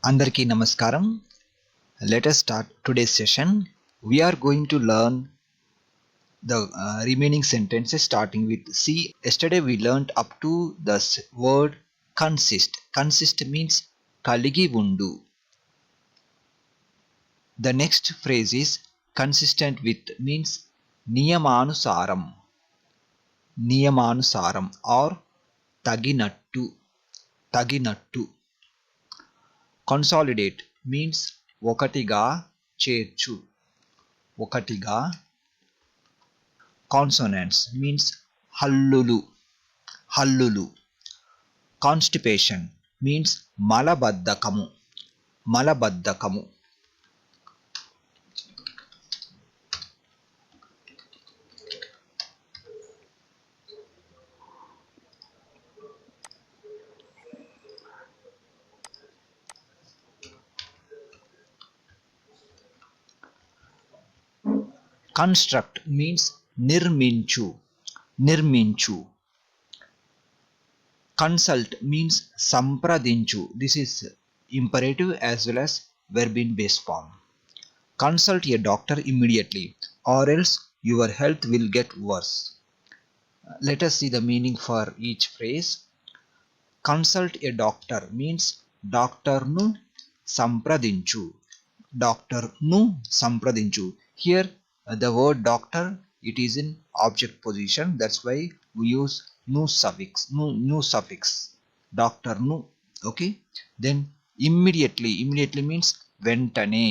Andarki Namaskaram. Let us start today's session. We are going to learn the remaining sentences starting with C. Yesterday we learned up to the word consist. Consist means kaligi undu. The next phrase is consistent with means niyamanusaram. Niyamanusaram or taginattu. Taginattu. Consolidate means ఒకటిగా చేర్చు. ఒకటిగా. Consonants means హల్లులు. హల్లులు. Constipation means మలబద్ధకము. మలబద్ధకము. Construct means నిర్మించు. నిర్మించు. Consult means సంప్రదించు. This is imperative as well as verb in base form. Consult a doctor immediately or else your health will get worse. Let us see the meaning for each phrase. Consult a doctor means డాక్టర్ను సంప్రదించు. డాక్టర్ను సంప్రదించు. Here the word doctor, it is in object position. That's why we use nu suffix. Nu suffix. డాక్టర్ను. Okay. Then immediately. Immediately means వెంటనే.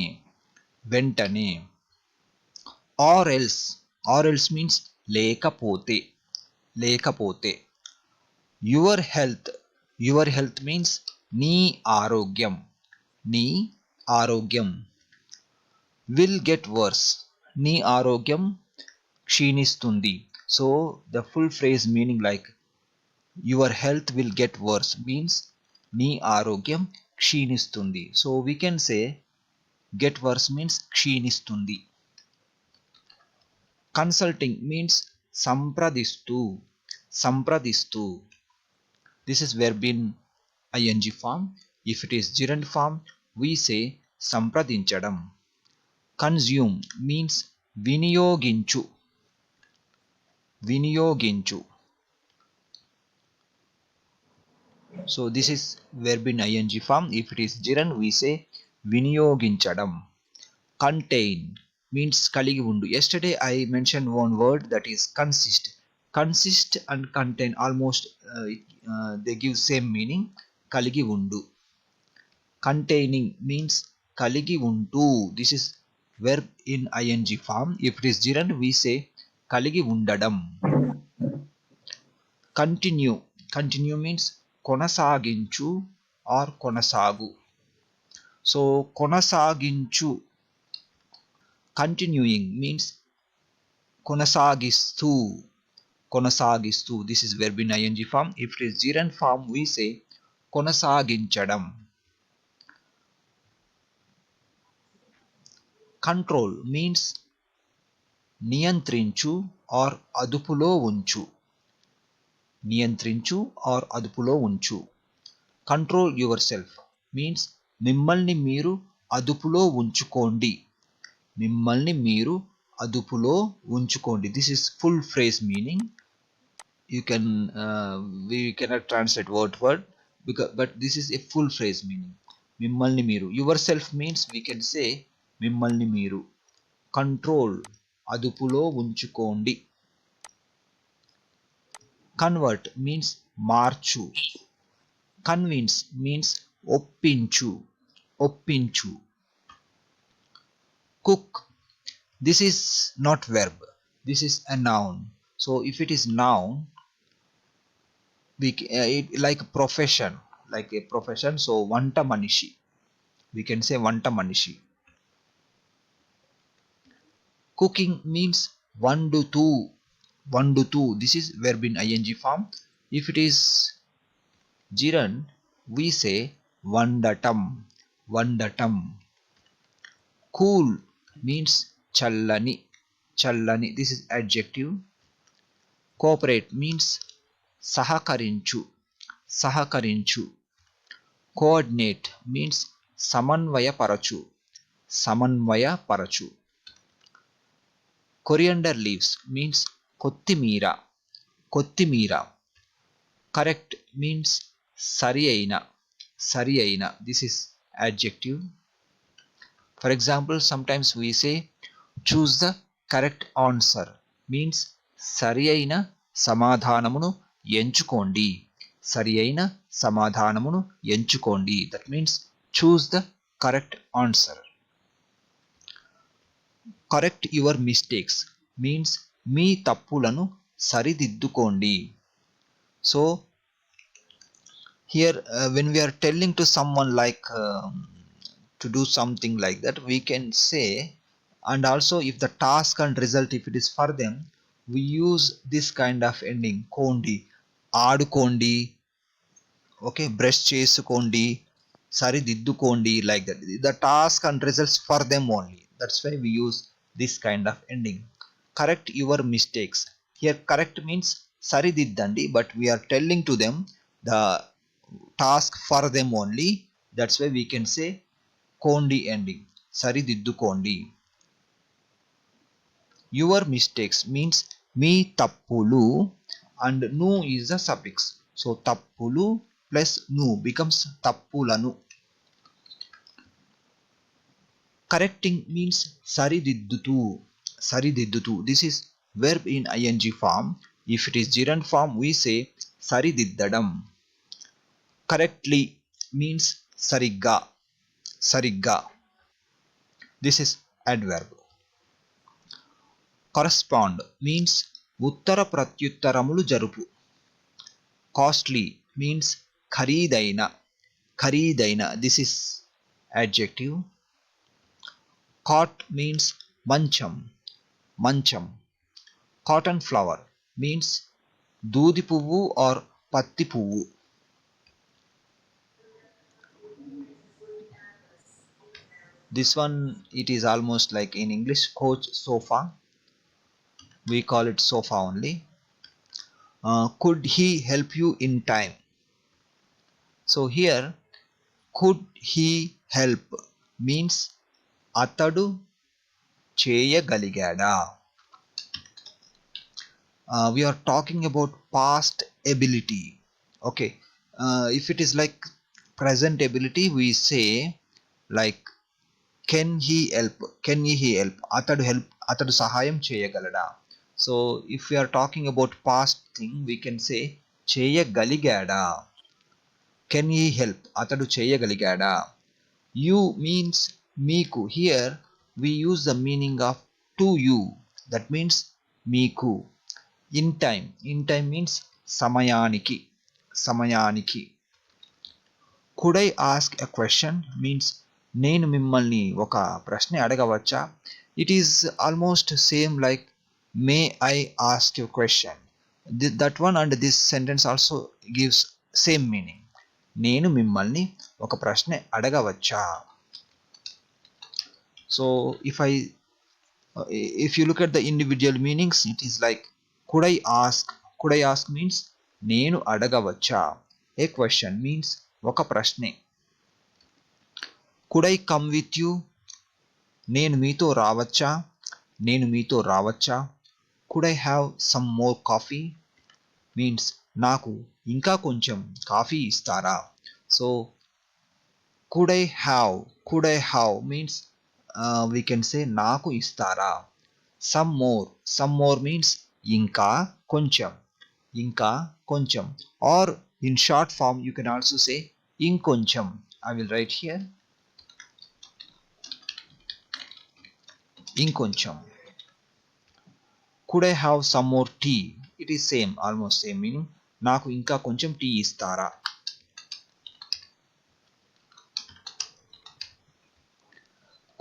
వెంటనే. Or else. Or else means లేకపోతే. లేకపోతే. Your health. Your health means నీ ఆరోగ్యం. నీ ఆరోగ్యం. Will get worse. నీ ఆరోగ్యం క్షీణిస్తుంది. So the full phrase meaning like your health will get worse means నీ ఆరోగ్యం క్షీణిస్తుంది. So we can say get worse means క్షీణిస్తుంది. Consulting means సంప్రదిస్తూ. సంప్రదిస్తూ. This is verb in ing form. If it is gerund form, we say సంప్రదించడం. Consume means వినియోగించు. వినియోగించు. So this is verb in ing form. If it is gerund, we say వినియోగించడం. Contain means కలిగి ఉండు. Yesterday I mentioned one word, that is consist. Consist and contain almost they give same meaning. కలిగి ఉండు. Containing means కలిగి ఉంటూ. This is verb in ing form. If it is gerund, we say కలిగి ఉండడం. Continue. Continue means కొనసాగించు or కొనసాగు. So కొనసాగించు. Continuing means కొనసాగిస్తూ. కొనసాగిస్తూ. This is verb in ing form. If it is gerund form, we say కొనసాగించడం. Control means నియంత్రించు or అదుపులో ఉంచు. నియంత్రించు or అదుపులో ఉంచు. Control yourself means మిమ్మల్ని మీరు అదుపులో ఉంచుకోండి. మిమ్మల్ని మీరు అదుపులో ఉంచుకోండి. This is full phrase meaning. You can we cannot translate word for word but this is a full phrase meaning. మిమ్మల్ని మీరు. Yourself means we can say మిమ్మల్ని మీరు. Control అదుపులో ఉంచుకోండి. Convert means March. Convince means ఒప్పించు. ఒప్పించు. Cook. This is not verb. This is a noun. So if it is noun, we like profession. Like a profession. So వంట మనిషి. We can say వంట మనిషి. Cooking means వండుతూ. వండుతూ. This is verb in ing form. If it is gerund, we say వండటం. వండటం. Cool means చల్లని. చల్లని. This is adjective. Cooperate means సహకరించు. సహకరించు. కోఆర్డినేట్ మీన్స్ సమన్వయపరచు, సమన్వయపరచు. కొరియండర్ లీవ్స్ మీన్స్ కొత్తిమీర, కొత్తిమీర. కరెక్ట్ మీన్స్ సరి అయిన, సరి అయిన. This is adjective. For example, sometimes we say choose the correct answer means సరి అయిన సమాధానమును ఎంచుకోండి, సరి అయిన సమాధానమును ఎంచుకోండి. That means choose the correct answer. Correct your mistakes means మీ తప్పులను సరిదిద్దుకోండి. So here when we are telling to someone like to do something like that, we can say, and also if the task and result if it is for them, we use this kind of ending kondi, ఆడుకోండి, okay, brush చేసుకోండి, సరిదిద్దుకోండి, like that. The task and results for them only, that's why we use this kind of ending. Correct your mistakes, here correct means సరిదిద్దండి, but we are telling to them the task for them only, that's why we can say కోండి ending, సరిదిద్దుకోండి. Your mistakes means మీ తప్పులు, and ను is the suffix, so తప్పులు plus ను becomes తప్పులను. Correcting means సరిదిద్దుతూ, సరిదిద్దుతూ. This is verb in ing form. If it is gerund form, we say సరిదిద్దడం. కరెక్ట్లీ మీన్స్ సరిగ్గా, సరిగ్గా. This is adverb. Correspond means ఉత్తర ప్రత్యుత్తరములు జరుపు. కాస్ట్లీ మీన్స్ ఖరీదైన, ఖరీదైన. This is adjective. Cot means మంచం, మంచం. కాటన్ ఫ్లవర్ మీన్స్ దూది పువ్వు ఆర్ పత్తి పువ్వు. This one it is almost like in English coach sofa, we call it sofa only. Could he help you in time, so here could he help means అతడు చేయగలిగాడా. We are talking about past ability, okay. If it is like present ability, we say like can he help, can he help, అతడు help, అతడు సహాయం చేయగలడా. So if we are talking about past thing, we can say చేయగలిగాడా, can he help, అతడు చేయగలిగాడా. You means మీకు, here we use the meaning of to you, that means మీకు. In time, in time means సమయానికి, సమయానికి. Could I ask a question means నేను మిమ్మల్ని ఒక ప్రశ్న అడగవచ్చా. It is almost same like may I ask you question. That one and this sentence also gives same meaning. నేను మిమ్మల్ని ఒక ప్రశ్న అడగవచ్చా. So if you look at the individual meanings, it is like could I ask, could I ask means నేను అడగవచ్చా. ఏ question means ఒక ప్రశ్నే. Could I come with you, నేను మీతో రావచ్చా, నేను మీతో రావచ్చా. Could I have some more coffee means నాకు ఇంకా కొంచెం కాఫీ ఇస్తారా. So could I have, could I have means we can say నాకు ఇస్తారా. Some more, some more means ఇంకా కొంచెం, ఇంకా కొంచెం. Or in short form you can also say ఇంకొంచెం. ఐ విల్ రైట్ హియర్ ఇంకొంచెం. Could I have some more tea, it is same, almost same meaning. నాకు ఇంకా కొంచెం టీ ఇస్తారా.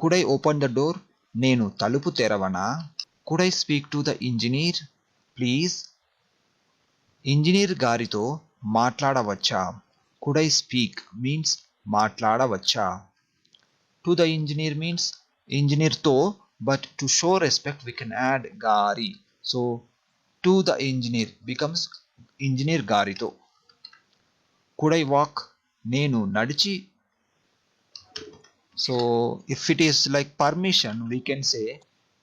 Could I open the door, నేను తలుపు తెరవనా. Could I speak to the engineer please, engineer గారితో మాట్లాడవచ్చా. కుడ్ ఐ స్పీక్ మీన్స్ మాట్లాడవచ్చా. టు ద ఇంజనీర్ మీన్స్ ఇంజనీర్తో, but to show respect we can add gari, so to the engineer becomes engineer garito. Could I walk, నేను నడిచి. So if it is like permission, we can say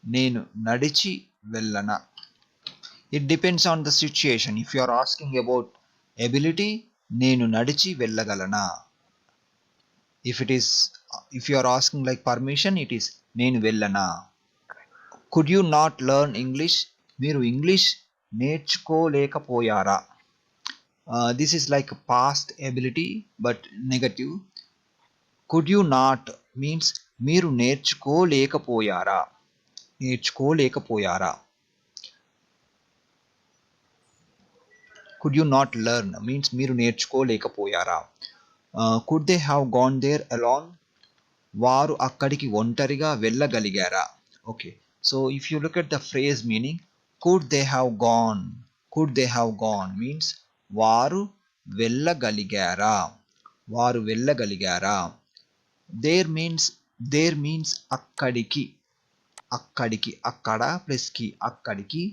నేను నడిచి వెళ్ళన. It depends on the situation. If you are asking about ability, నేను నడిచి వెళ్ళగలనా. If you are asking like permission, it is నేను వెళ్ళనా. Could you not learn English? మీరు English నేర్చుకోలేకపోయారా. This is like past ability but negative. Could you not means మీరు నేర్చుకోలేకపోయారా. నేర్చుకోలేకపోయారా. Could you not learn means మీరు నేర్చుకోలేకపోయారా. Could they have gone there alone? వారు అక్కడికి ఒంటరిగా వెళ్ళగలిగారా. Okay, so if you look at the phrase meaning, could they have gone. Could they have gone means వారు వెళ్ళగలిగారా. వారు వెళ్ళగలిగారా. There means అక్కడికి. అక్కడికి అక్కడ ప్లస్ కి అక్కడికి.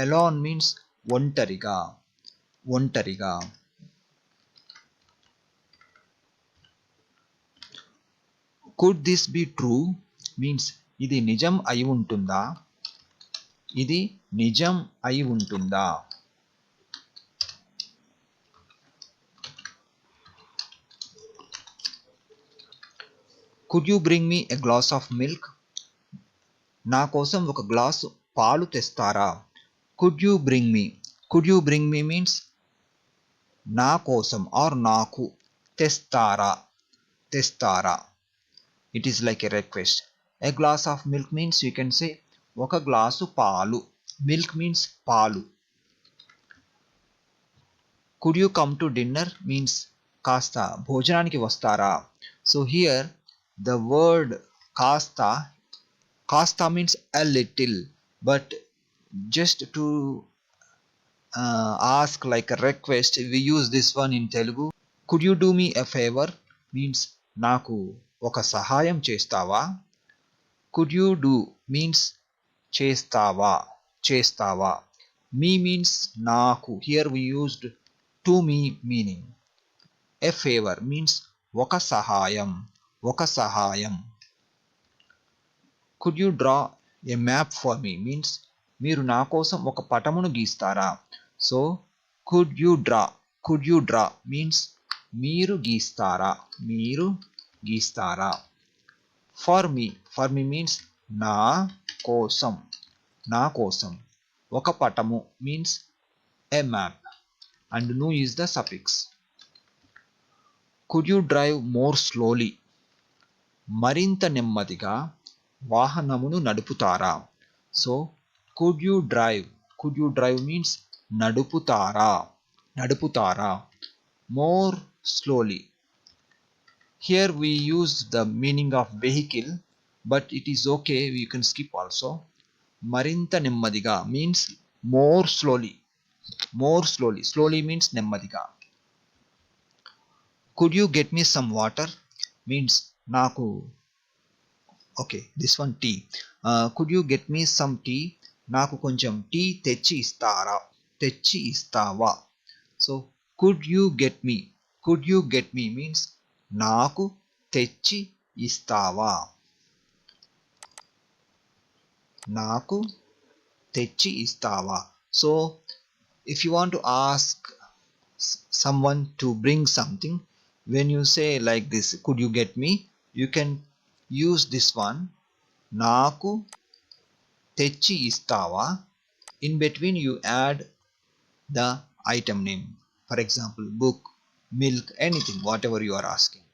అలోన్ మీన్స్ ఒంటరిగా. ఒంటరిగా. Could this be true means ఇది నిజం అయి ఉంటుందా. ఇది నిజం అయి ఉంటుందా. Could you bring me a glass of milk. నా కోసం ఒక గ్లాసు పాలు తెస్తారా. Could you bring me. Could you bring me means నా కోసం ఆర్ నాకు. తెస్తారా. తెస్తారా. It is like a request. A glass of milk means you can say ఒక గ్లాసు పాలు. Milk means పాలు. Could you come to dinner means కాస్త భోజనానికి వస్తారా. So here the word కాస్త means a little, but just to ask like a request, we use this one in Telugu. Could you do me a favor means నాకు ఒక సహాయం చేస్తావా. Could you do means చేస్తావా. చేస్తావా. Me means నాకు. Here we used to me meaning. A favour means ఒక సహాయం. ఒక సహాయం. Could you draw a map for me means మీరు నా కోసం ఒక పటమును గీస్తారా. So could you draw. Could you draw means మీరు గీస్తారా. మీరు గీస్తారా. ఫర్ మీ మీన్స్ నా కోసం. నా కోసం. ఒక పటము మీన్స్ ఎ మ్యాప్ అండ్ ను is the suffix. Could you drive more slowly. మరింత నెమ్మదిగా వాహనమును నడుపుతారా. So could you drive. Could you drive means నడుపుతారా. నడుపుతారా. More slowly. Here we use the meaning of vehicle, but it is okay, we can skip also. Marinta నెమ్మదిగా means more slowly. More slowly. Slowly means నెమ్మదిగా. Could you get me some water means నాకు. Okay, this one tea. Could you get me some tea? నాకు కొంచెం tea తెచ్చి ఇస్తారా. తెచ్చి ఇస్తావా. So could you get me. Could you get me means నాకు తెచ్చి ఇస్తావా. నాకు తెచ్చి ఇస్తావా. So if you want to ask someone to bring something, when you say like this, could you get me, you can use this one, నాకు తెచ్చి ఇస్తావా. In between you add the item name. For example, book, milk, anything, whatever you are asking.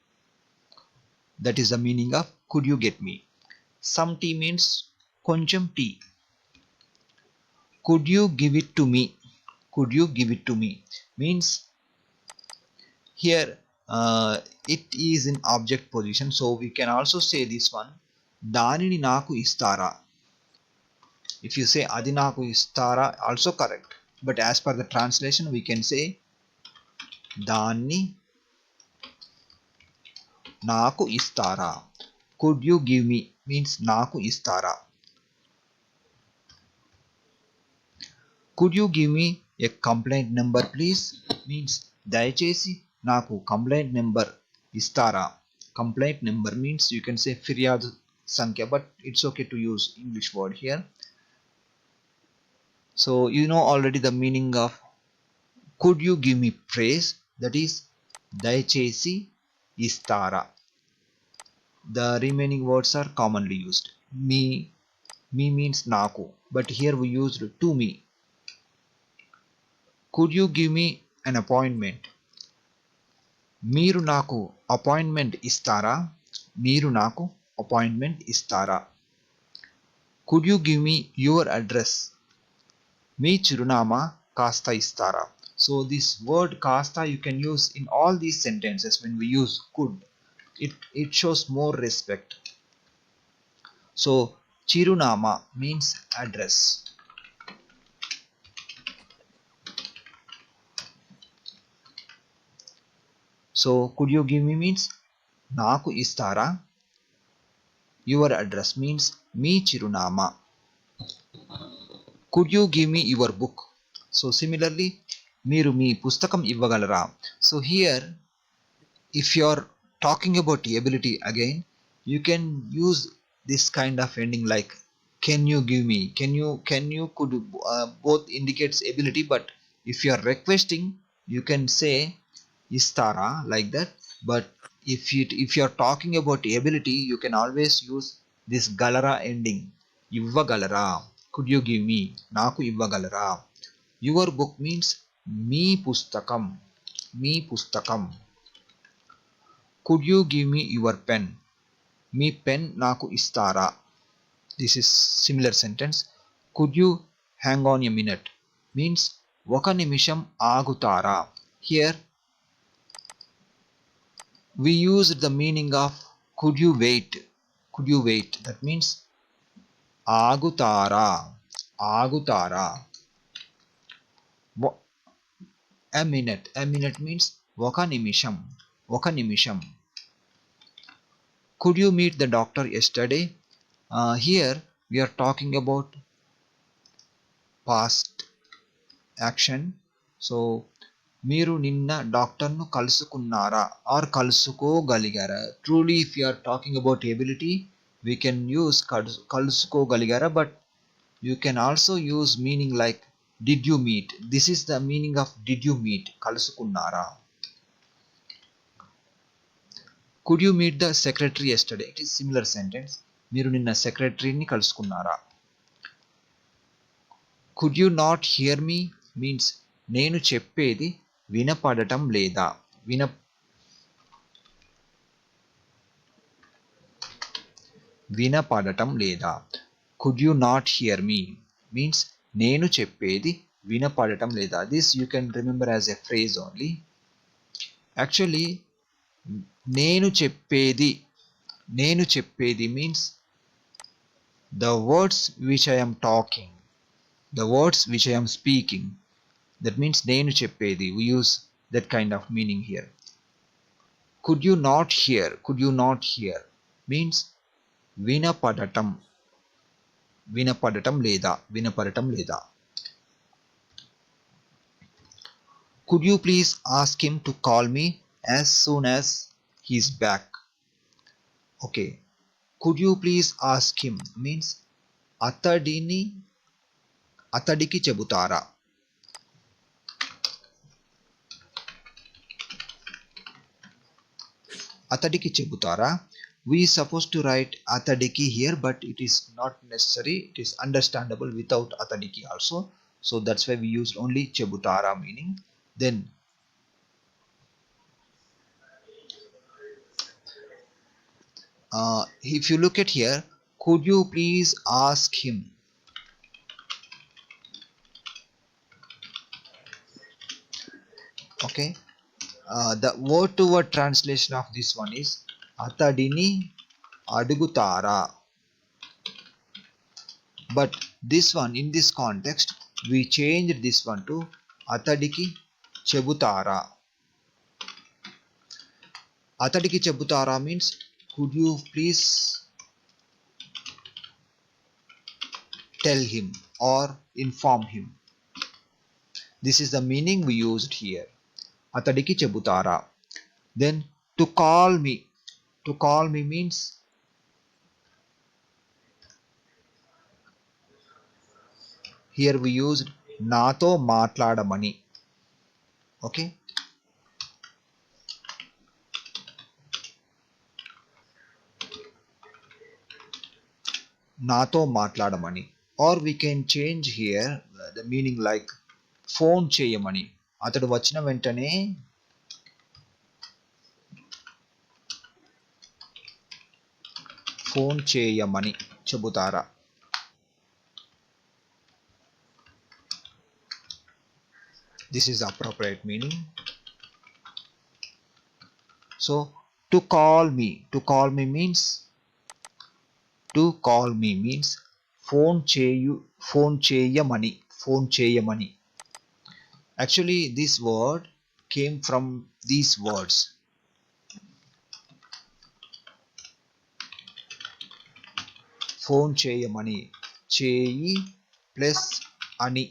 That is the meaning of could you get me. Some tea means కొంచెం tea. Could you give it to me. Could you give it to me means here it is in object position, so we can also say this one, దానిని నాకు ఇస్తారా. If you say అది నాకు ఇస్తారా also correct, but as per the translation we can say దాన్ని నాకు ఇస్తారా. Could you give me means నాకు ఇస్తారా. Could you give me a complaint number please means దయచేసి నాకు కంప్లైంట్ నెంబర్ ఇస్తారా. Complaint number means you can say ఫిర్యాదు సంఖ్య, but it's okay to use English word here. So you know already the meaning of could you give me praise, that is దయచేసి ఇస్తారా. The remaining words are commonly used. Me means నాకు, but here we used to me. Could you give me an appointment? మీరు నాకు appointment ఇస్తారా. మీరు నాకు appointment ఇస్తారా. Could you give me your address? మీ చిరునామా కాస్త ఇస్తారా. So this word కాస్త you can use in all these sentences. When we use could, it shows more respect. So చిరునామా means address. So could you give me means నాకు ఇస్తారా. Your address means మీ చిరునామా. Could you give me your book? So similarly, మీరు మీ పుస్తకం ఇవ్వగలరా. So here if you are talking about ability again, you can use this kind of ending like can you give me, can you could both indicates ability, but if you are requesting you can say istara like that. But if you are talking about ability, you can always use this galara ending, ఇవ్వగలరా. could you give me, నాకు ఇవ్వగలరా. your book means మీ పుస్తకం, మీ పుస్తకం. could you give me your pen, me pen నాకు ఇస్తారా. this is similar sentence. could you hang on a minute means ఒక నిమిషం ఆగుతారా. here we use the meaning of could you wait, could you wait, that means ఆగుతారా, ఆగుతారా. a minute means ఒక నిమిషం, ఒక నిమిషం. could you meet the doctor yesterday. Here we are talking about past action. So మీరు నిన్న డాక్టర్ను కలుసుకున్నారా or కలుసుకోగలిగారా. Truly if you are talking about ability we can use కలుసుకోగలిగారా, but you can also use meaning like did you meet. This is the meaning of did you meet, కలుసుకున్నారా. could you meet the secretary yesterday, it is similar sentence. మీరు నిన్న సెక్రటరీని కలుసుకున్నారా. could you not hear me means నేను చెప్పేది వినపడటం లేదా, వినపడటం లేదా. could you not hear me means నేను చెప్పేది వినపడటం లేదా. this you can remember as a phrase only. actually నేను చెప్పేది, నేను చెప్పేది means the words which I am talking, the words which I am speaking, that means నేను చెప్పేది, we use that kind of meaning here. could you not hear, could you not hear means వినపడటం, వినపడటం లేదా, వినపడటం లేదా. could you please ask him to call me as soon as he's back. okay, could you please ask him means అతడిని, అతడికి చెబుతారా. అతడికి చెబుతారా. we supposed to write atadiki here, but it is not necessary, it is understandable without atadiki also. So that's why we used only chebutara meaning. Then if you look at here, could you please ask him. okay, the word to word translation of this one is atadini adugutara. but this one, in this context we changed this one to atadiki chebutara. atadiki chebutara means could you please tell him or inform him. this is the meaning we used here. atadiki chebutara. Then to call me. To call me means here we used నాతో మాట్లాడమని. Okay. నాతో మాట్లాడమని. Or we can change here the meaning like phone చేయమని. అతడు వచ్చిన వెంటనే phone చేయమని చెబుతారా. This is appropriate meaning. So to call me. To call me means phone చేయమని. ఫోన్ చేయమని. Actually this word came from these words. Phone చేయమని. చేయి ప్లస్ అని.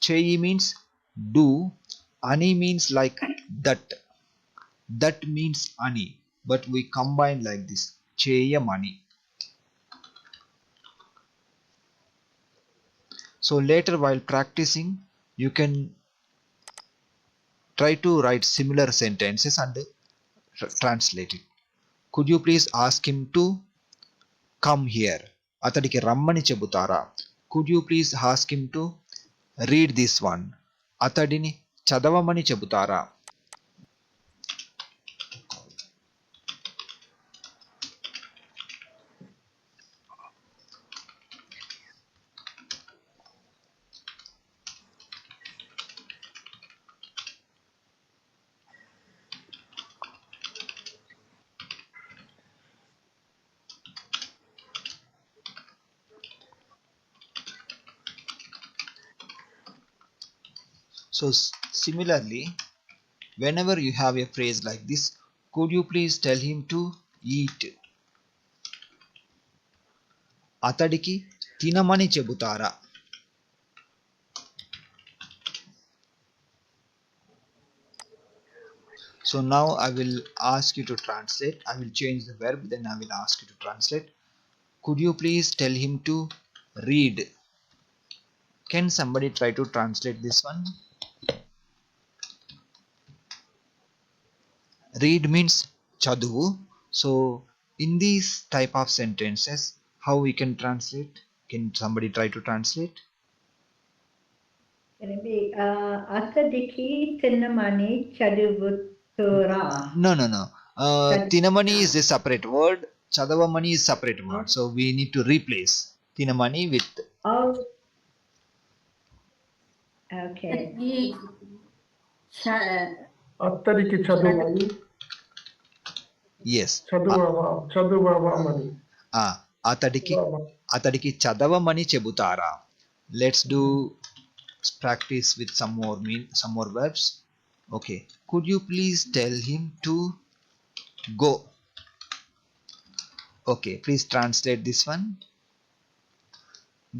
చేయి means do. Ani means like that. That means ani. But we combine like this. Cheyamani. So later while practicing, you can try to write similar sentences and translate it. Could you please ask him to come here? అతడికి రమ్మని చెబుతారా. Could you please ask him to read this one? అతడిని చదవమని చెబుతారా. So similarly, whenever you have a phrase like this, could you please tell him to eat? అతడికి తినమని చెబుతారా. So now I will ask you to translate. I will change the verb, then I will ask you to translate. Could you please tell him to read? Can somebody try to translate this one? Read means chaduvu. So in these type of sentences, how we can translate? Can somebody try to translate? Can it be Atadiki Tinamani Chaduvutura? No. Tinamani is a separate word. Chadavamani is separate word. So we need to replace Tinamani with. Oh. Okay. అత్తరికి చదువని. Yes. చదువమని. అతడికి చదవమని చెబుతారా. Let's do practice with some more verbs. Okay. Could you please tell him to go? Okay. Please translate this one.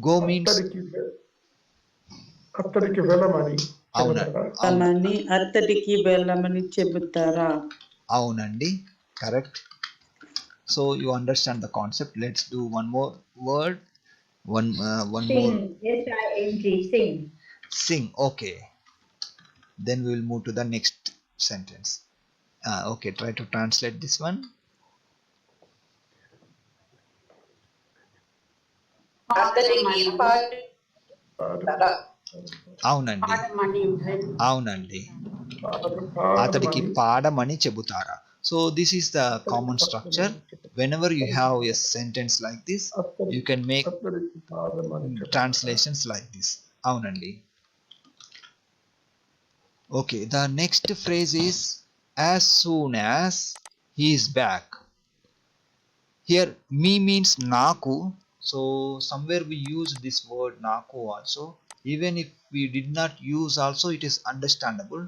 Go means అత్తరికి వెళ్ళమని. అత్తడికి వెళ్ళమని చెబుతారా. అవునండి. Correct. So you understand the concept. Let's do one more word. One sing. more. S-I-N-G. Sing. Sing. Okay. Then we will move to the next sentence. Okay. Try to translate this one. అవునండి. అతడికి పాడమని చెబుతారా. So this is the common structure. Whenever you have a sentence like this, you can make translations like this. అవునండి. Okay, the next phrase is as soon as he is back. Here me means naku. So somewhere we use this word naku also. Even if we did not use also, it is understandable.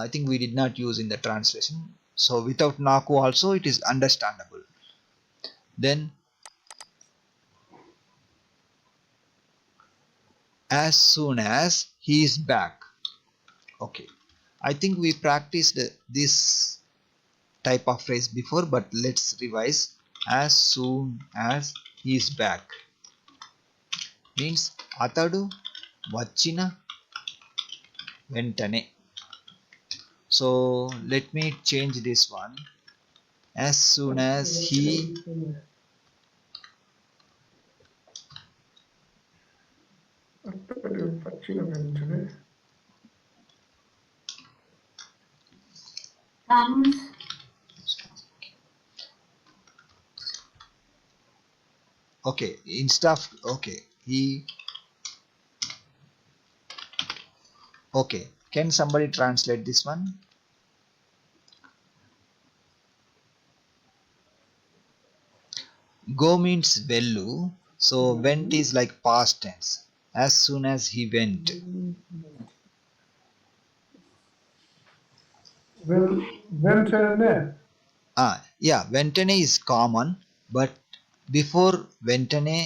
I think we did not use in the translation. So without naku also it is understandable. Then as soon as he is back. Okay, I think we practiced this type of phrase before, but let's revise. As soon as he is back means అతడు వచ్చిన వెంటనే. So let me change this one. As soon as he అత్తడి వచ్చిన వెంటనే Comes. okay, instead of okay, he okay, can somebody translate this one? Go means వెళ్ళు, so went is like past tense. As soon as he went. వెంటనే Yeah, వెంటనే is common, but before వెంటనే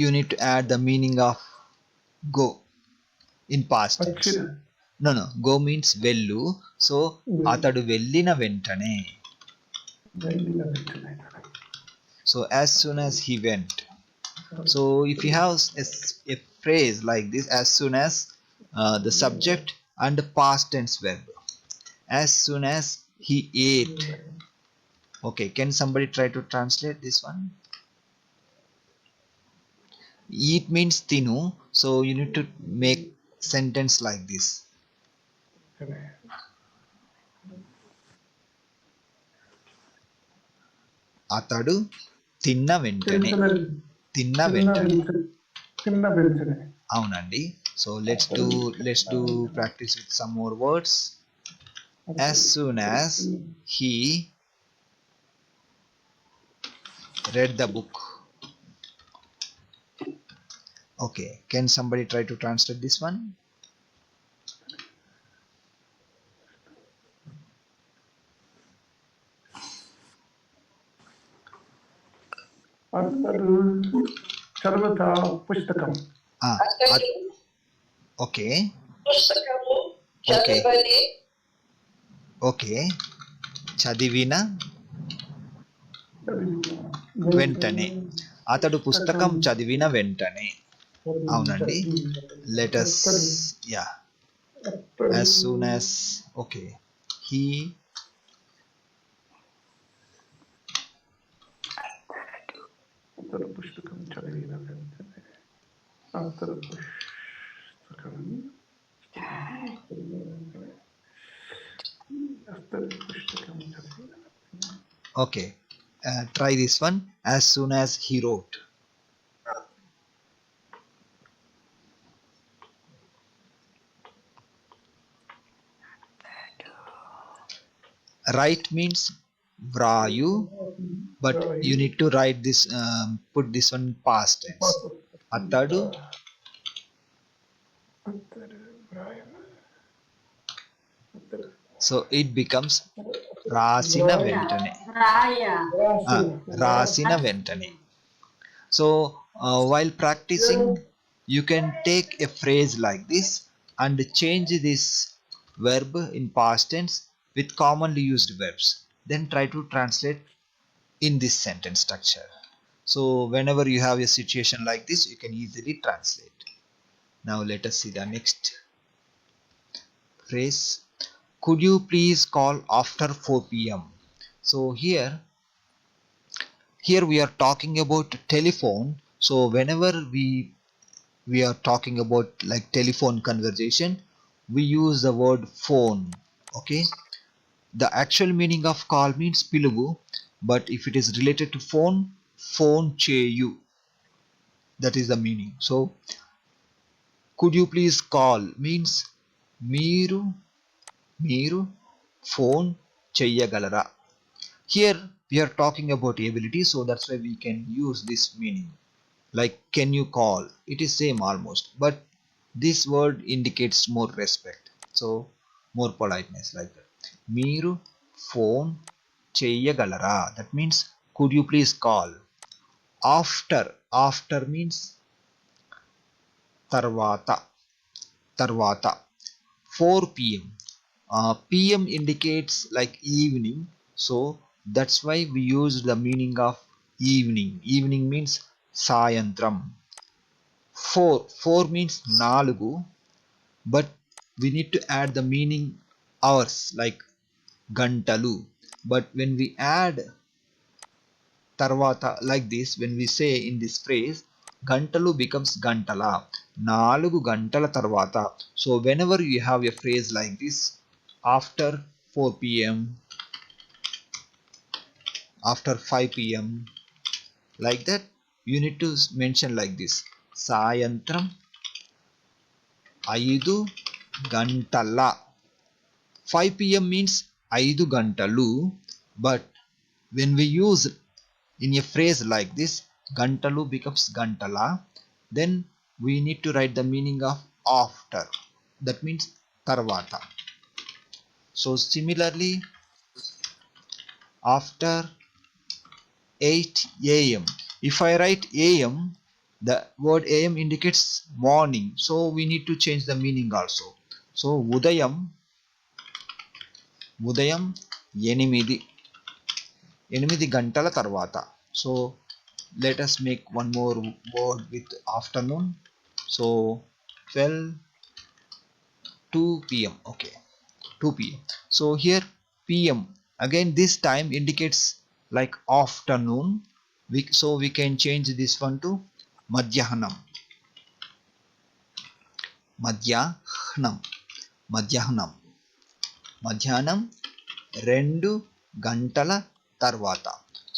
you need to add the meaning of go in past tense. వచ్చిన No, go means వెళ్ళు, so అతడు వెళ్ళిన వెంటనే. వెళ్ళిన వెంటనే So as soon as he went. So if you have a phrase like this, as soon as the subject and the past tense verb. As soon as he ate. Okay, can somebody try to translate this one? Eat means tinu, so you need to make sentence like this. అతడు తిన్న వెంటనే. తిన్న వెంటనే. తిన్న వెంటనే అవునండి. So let's do practice with some more words. As soon as he read the book. Okay, can somebody try to translate this one? అతడు చదువుతా పుస్తకం Ah, okay, పుస్తకము Okay. చదవని okay. చదివిన వెంటనే. అతడు పుస్తకం చదివిన వెంటనే. అవునండి. Let us, yeah. As soon as, okay. He అతడు పుస్తకం చదివిన వెంటనే అతడు పుస్తకం అతడు పుస్తకం చదివిన okay. Try this one. As soon as he wrote. Write means vrayu, but you need to write this, put this one in past tense. అతడు అతడు వ్రాయన అతడు so it becomes రాసిన వెంటనే. Raya. రాసిన వెంటనే. So while practicing, you can take a phrase like this and change this verb in past tense with commonly used verbs. Then try to translate in this sentence structure. So whenever you have a situation like this, you can easily translate. Now let us see the next phrase. Could you please call after 4 p.m.? So here we are talking about telephone. So whenever we are talking about like telephone conversation, we use the word phone. Okay, the actual meaning of call means pilugu, but if it is related to phone cheyu, that is the meaning. So could you please call means మీరు phone చెయ్యగలరా. Here we are talking about ability, so that's why we can use this meaning. Like can you call, it is same almost, but this word indicates more respect, so more politeness, like that. మీరు phone చెయ్యగలరా, that means could you please call. After means తర్వాత. 4 p.m. PM indicates like evening, so that's why we use the meaning of evening. Evening means sayantram. 4 means nalugu, but we need to add the meaning hours like gantalu. But when we add tarvata like this, when we say in this phrase, gantalu becomes gantala, 4 gantala tarvata. So whenever you have a phrase like this, after 4 p.m., after 5 p.m., like that, you need to mention like this: sayantram 5 gantala. 5 p.m. means 5 gantalu, but when we use in a phrase like this, gantalu becomes gantala, then we need to write the meaning of after. That means tarvata. So similarly, after 8 a.m. If I write am, the word am indicates morning, so we need to change the meaning also. So udayam 8 గంటల తర్వాత. So let us make one more word with afternoon. So 12 2 p.m. Okay, 2 p.m. So here p.m. again, this time indicates like afternoon. So we can change this one to madhyahanam. Madhyahanam. Madhyahanam. Madhyanam 2 గంటల తర్వాత.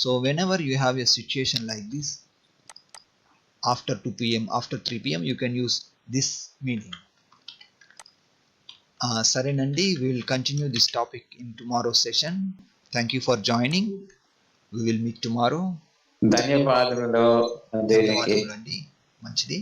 So whenever you have a situation like this, after 2 p.m., after 3 p.m., you can use this meaning. Sarenandi, we will continue this topic in tomorrow's session. Thank you for joining. We will meet tomorrow. ధన్యవాదములు దీనికి ధన్యవాదములండి. మంచిది.